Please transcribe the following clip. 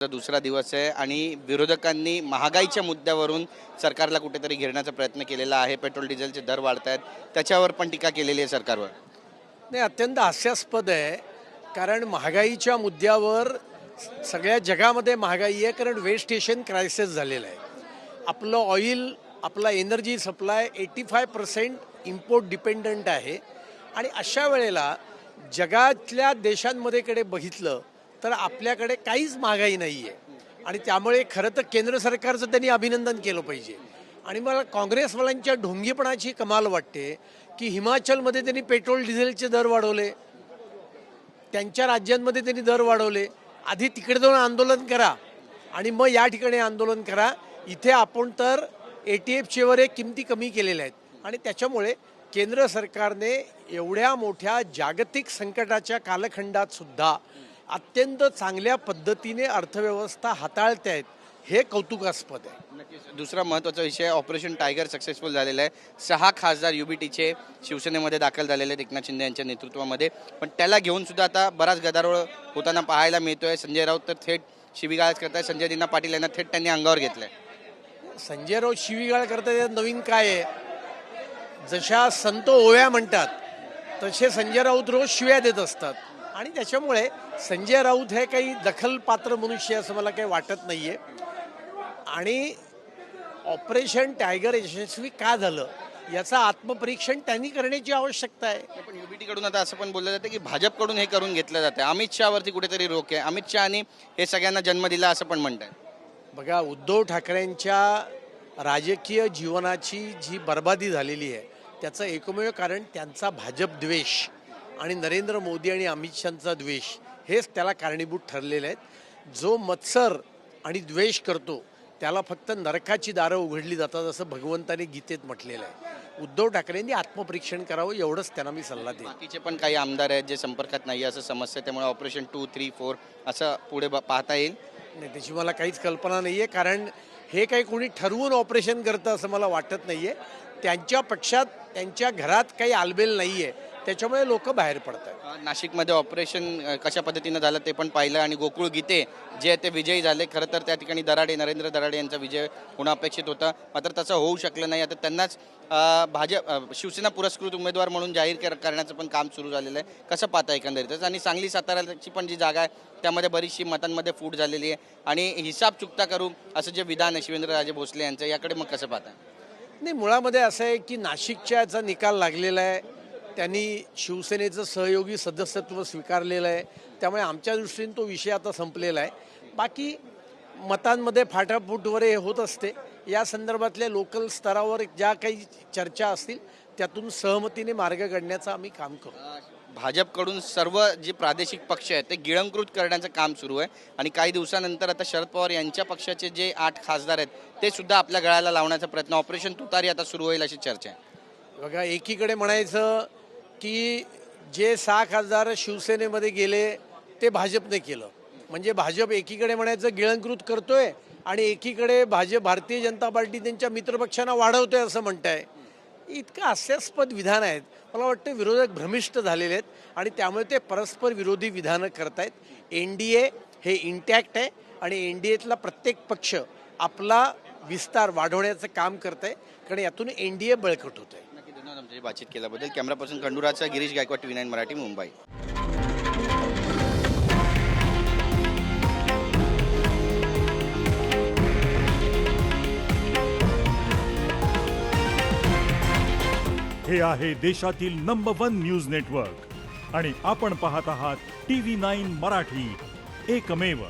दुसरा दिवस आहे आणि विरोधकांनी महागाईच्या मुद्द्यावरून सरकारला कुठेतरी घेरण्याचा प्रयत्न केलेला आहे. पेट्रोल डिझेलचे दर वाढत आहेत, त्याच्यावर पण टीका केलेली आहे सरकारवर. नाही, अत्यंत हास्यास्पद आहे. कारण महागाईच्या मुद्द्यावर सगळ्या जगामध्ये महागाई आहे, कारण वेस्ट स्टेशन क्रायसिस झालेलं आहे. आपलं ऑइल, आपला एनर्जी सप्लाय 85% इम्पोर्ट डिपेंडंट आहे. आणि अशा वेळेला जगातल्या देशांमध्ये कडे बघितलं तर आपल्याकडे काहीच महागाई नाही आहे. आणि त्यामुळे खरं तर केंद्र सरकारचं त्यांनी अभिनंदन केलं पाहिजे. आणि मला काँग्रेसवाल्यांच्या ढोंगीपणाची कमाल वाटते की हिमाचलमध्ये त्यांनी पेट्रोल डिझेलचे दर वाढवले, त्यांच्या राज्यांमध्ये त्यांनी दर वाढवले. आधी तिकडे जाऊन आंदोलन करा आणि मग या ठिकाणी आंदोलन करा. इथे आपण तर ATFचे वर किमती कमी केलेल्या आहेत. आणि त्याच्यामुळे केंद्र सरकारने एवढ्या मोठ्या जागतिक संकटाच्या कालखंडात सुद्धा अत्यंत चांगल्या पद्धतीने अर्थव्यवस्था हाताळते आहेत, हे कौतुकास्पद आहे. दुसरा महत्त्वाचा विषय, ऑपरेशन टायगर सक्सेसफुल झालेला आहे. 6 खासदार UBTचे शिवसेनेमध्ये दाखल झालेले आहेत एकनाथ शिंदे यांच्या नेतृत्वामध्ये. पण त्याला घेऊन सुद्धा आता बराच गदारोळ होताना पाहायला मिळतोय. संजय राऊत तर थेट शिवीगाळच करताय. संजय दिना पाटील यांना थेट त्यांनी अंगावर घेतलंय. संजय राऊत शिवीगाळ करतायत, नवीन काय आहे? जशा संत ओव्या म्हणतात तसे संजय राऊत रोज शिव्या देत असतात. आणि त्याच्यामुळे संजय राऊत हे काही दखलपात्र मनुष्य असं मला काही वाटत नाही आहे. आणि ऑपरेशन टायगर यशस्वी का झालं याचं आत्मपरीक्षण त्यांनी करण्याची आवश्यकता आहे. पण UBTकडून आता असं पण बोललं जातं की भाजपकडून हे करून घेतलं जातं. अमित शहावरती कुठेतरी रोख आहे. अमित शहानी हे सगळ्यांना जन्म दिला असं पण म्हणतात. बघा, उद्धव ठाकरेंच्या राजकीय जीवनाची जी बर्बादी झालेली आहे त्याचं एकमेव कारण त्यांचा भाजप द्वेष आणि नरेंद्र मोदी आणि अमित शहाचा द्वेष हेच त्याला कारणीभूत ठरलेले आहेत. जो मत्सर आणि द्वेष करतो त्याला फक्त नरकाची दारं उघडली जातात असं भगवंताने गीतेत म्हटलेलं आहे. उद्धव ठाकरेंनी आत्मपरीक्षण करावं एवढंच त्यांना मी सल्ला देईन. बाकीचे पण काही आमदार आहेत जे संपर्कात नाही असं समजतं, त्यामुळे ऑपरेशन 2, 3, 4 असं पुढे पाहता येईल. नाही, त्याची मला काहीच कल्पना नाही आहे. कारण हे काही कोणी ठरवून ऑपरेशन करतं असं मला वाटत नाही आहे. त्यांच्या पक्षात, त्यांच्या घरात काही आलबेल नाही आहे, त्याच्यामुळे लोक बाहेर पडतात. नाशिकमध्ये ऑपरेशन कशा पद्धतीनं झालं ते पण पाहिलं आणि गोकुळ गीते जे ते विजयी झाले. खरं तर त्या ठिकाणी नरेंद्र दराडे यांचा विजय होणं अपेक्षित होतं, मात्र तसं होऊ शकलं नाही. आता त्यांनाच शिवसेना पुरस्कृत उमेदवार म्हणून जाहीर करण्याचं पण काम सुरू झालेलं आहे. कसं पाहता एकंदरीतच? आणि सांगली साताराची पण जी जागा आहे त्यामध्ये बरीचशी मतांमध्ये फूट झालेली आहे आणि हिसाब चुकता करू असं जे विधान आहे शिवेंद्रराजे भोसले यांचं, याकडे मग कसं पाहता? नाही, मुळामध्ये असं आहे की नाशिकच्याचा निकाल लागलेला आहे. त्यांनी शिवसेनेचं सहयोगी सदस्यत्व स्वीकारलेलं आहे. त्यामुळे आमच्या दृष्टीने तो विषय आता संपलेला आहे. बाकी मतांमध्ये फाटाफूटवर हे होत असते. या संदर्भातल्या लोकल स्तरावर ज्या काही चर्चा असतील त्यातून सहमतीने मार्ग काढण्याचं आम्ही काम करू. भाजपकडून सर्व जे प्रादेशिक पक्ष आहेत ते गिळंकृत करण्याचं काम सुरू आहे आणि काही दिवसानंतर आता शरद पवार यांच्या पक्षाचे जे 8 खासदार आहेत ते सुद्धा आपल्या गळ्याला लावण्याचा प्रयत्न, ऑपरेशन तुतारी आता सुरू होईल अशी चर्चा आहे. बघा, एकीकडे म्हणायचं की जे 6 खासदार शिवसेनेमध्ये गेले ते भाजपने केलं, म्हणजे भाजप एकीकडे म्हणायचं गिळंकृत करतोय आणि एकीकडे भारतीय जनता पार्टी त्यांच्या मित्रपक्षांना वाढवतोय असं म्हणताय. इतकं हास्यास्पद विधान आहेत. मला वाटतं विरोधक भ्रमिष्ट झालेले आहेत आणि त्यामुळे ते परस्पर विरोधी विधानं करतायत. NDA हे इंटॅक्ट आहे आणि NDAतला प्रत्येक पक्ष आपला विस्तार वाढवण्याचं काम करत आहे, कारण यातून NDA बळकट होत आहे. नक्की, धन्यवाद आमच्याशी बातचीत केल्याबद्दल. कॅमेरापासून खंडुराचा गिरीश गायकवाड, TV9 मराठी, मुंबई. हे आहे देशातील नंबर 1 न्यूज नेटवर्क आणि आपण पाहत आहात TV9 मराठी, एकमेव.